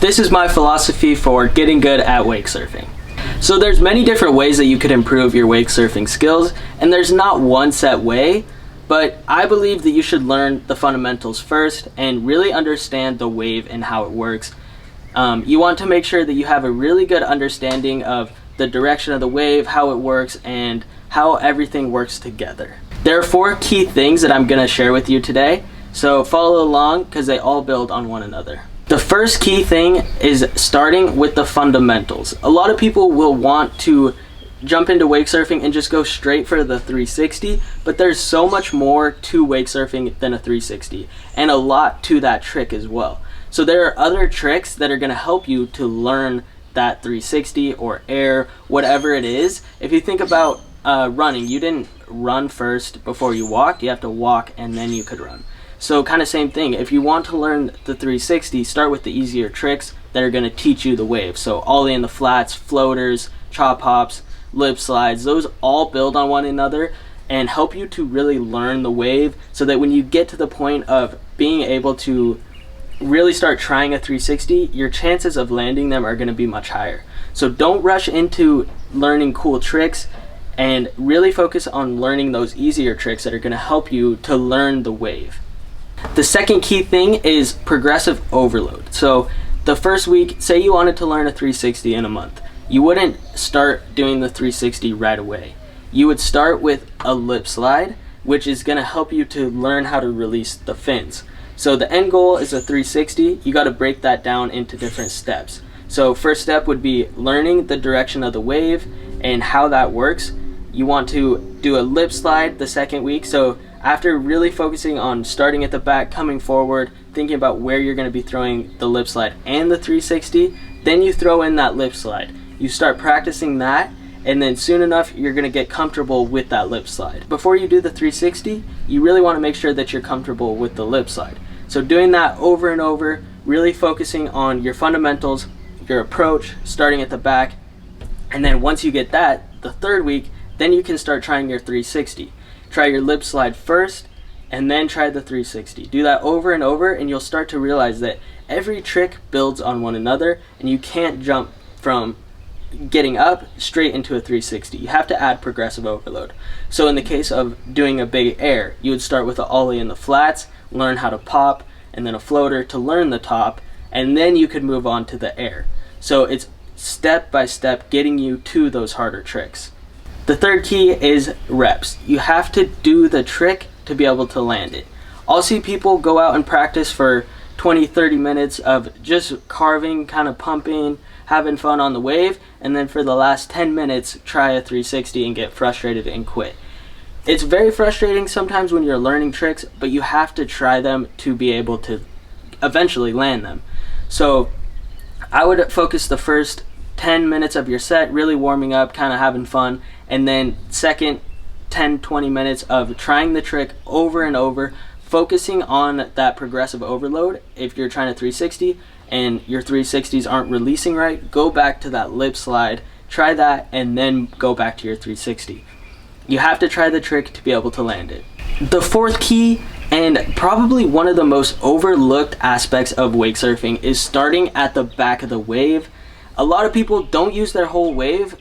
This is my philosophy for getting good at wake surfing. So there's many different ways that you could improve your wake surfing skills, and there's not one set way, but I believe that you should learn the fundamentals first and really understand the wave and how it works. You want to make sure that you have a really good understanding of the direction of the wave, how it works, and how everything works together. There are 4 key things that I'm going to share with you today, so follow along because they all build on one another. The first key thing is starting with the fundamentals. A lot of people will want to jump into wake surfing and just go straight for the 360, but there's so much more to wake surfing than a 360, and a lot to that trick as well. So there are other tricks that are going to help you to learn that 360 or air, whatever it is. If you think about running, you didn't run first before you walked. You have to walk and then you could run. So kind of same thing. If you want to learn the 360, start with the easier tricks that are going to teach you the wave. So ollie in the flats, floaters, chop hops, lip slides, those all build on one another and help you to really learn the wave, so that when you get to the point of being able to really start trying a 360, your chances of landing them are going to be much higher. So don't rush into learning cool tricks, and really focus on learning those easier tricks that are going to help you to learn the wave. The second key thing is progressive overload. So the first week, say you wanted to learn a 360 in a month, you wouldn't start doing the 360 right away. You would start with a lip slide, which is going to help you to learn how to release the fins. So the end goal is a 360. You got to break that down into different steps. So first step would be learning the direction of the wave and how that works. You want to do a lip slide the second week. So after really focusing on starting at the back, coming forward, thinking about where you're going to be throwing the lip slide and the 360, then you throw in that lip slide. You start practicing that, and then soon enough you're going to get comfortable with that lip slide. Before you do the 360, you really want to make sure that you're comfortable with the lip slide. So doing that over and over, really focusing on your fundamentals, your approach, starting at the back, and then once you get that, the third week, then you can start trying your 360. Try your lip slide first, and then try the 360. Do that over and over, and you'll start to realize that every trick builds on one another, and you can't jump from getting up straight into a 360. You have to add progressive overload. So in the case of doing a big air, you would start with an ollie in the flats, learn how to pop, and then a floater to learn the top, and then you could move on to the air. So it's step by step getting you to those harder tricks. The third key is reps. You have to do the trick to be able to land it. I'll see people go out and practice for 20-30 minutes of just carving, kind of pumping, having fun on the wave, and then for the last 10 minutes try a 360 and get frustrated and quit. It's very frustrating sometimes when you're learning tricks, but you have to try them to be able to eventually land them. So I would focus the first 10 minutes of your set really warming up, kind of having fun, and then second 10-20 minutes of trying the trick over and over, focusing on that progressive overload. If you're trying a 360 and your 360s aren't releasing right, go back to that lip slide, try that, and then go back to your 360. You have to try the trick to be able to land it. The fourth key, and probably one of the most overlooked aspects of wake surfing, is starting at the back of the wave. A lot of people don't use their whole wave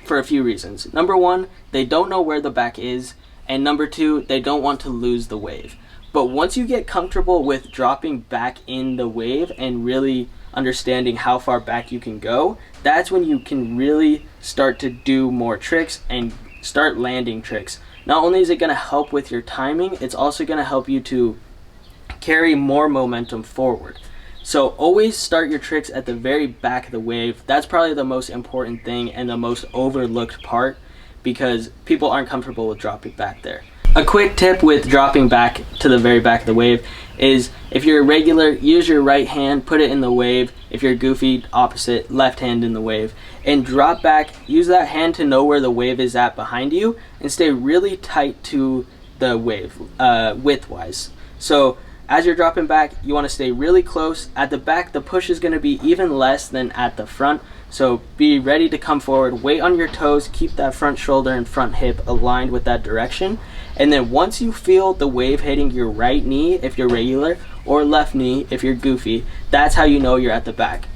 for a few reasons. Number one, they don't know where the back is, and number two, they don't want to lose the wave. But once you get comfortable with dropping back in the wave and really understanding how far back you can go, that's when you can really start to do more tricks and start landing tricks. Not only is it going to help with your timing, it's also going to help you to carry more momentum forward. So always start your tricks at the very back of the wave. That's probably the most important thing and the most overlooked part, because people aren't comfortable with dropping back there. A quick tip with dropping back to the very back of the wave is, if you're a regular, use your right hand, put it in the wave. If you're goofy, opposite, left hand in the wave, and drop back. Use that hand to know where the wave is at behind you, and stay really tight to the wave width-wise. So as you're dropping back, you want to stay really close. At the back, the push is going to be even less than at the front, so be ready to come forward. Weight on your toes, keep that front shoulder and front hip aligned with that direction. And then once you feel the wave hitting your right knee if you're regular, or left knee if you're goofy, that's how you know you're at the back.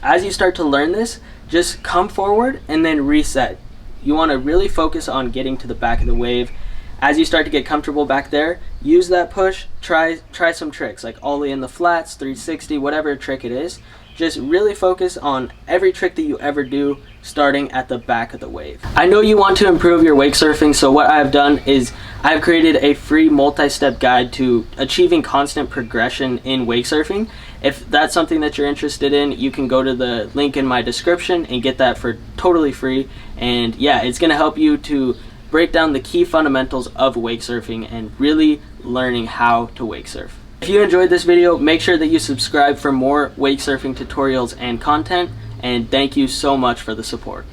As you start to learn this, just come forward and then reset. You want to really focus on getting to the back of the wave. As you start to get comfortable back there, use that push, try some tricks like ollie in the flats, 360, whatever trick it is. Just really focus on every trick that you ever do starting at the back of the wave. I know you want to improve your wake surfing, so what I've done is I've created a free multi-step guide to achieving constant progression in wake surfing. If that's something that you're interested in, you can go to the link in my description and get that for totally free. And yeah, it's gonna help you to break down the key fundamentals of wake surfing and really learning how to wake surf. If you enjoyed this video, make sure that you subscribe for more wake surfing tutorials and content, and thank you so much for the support.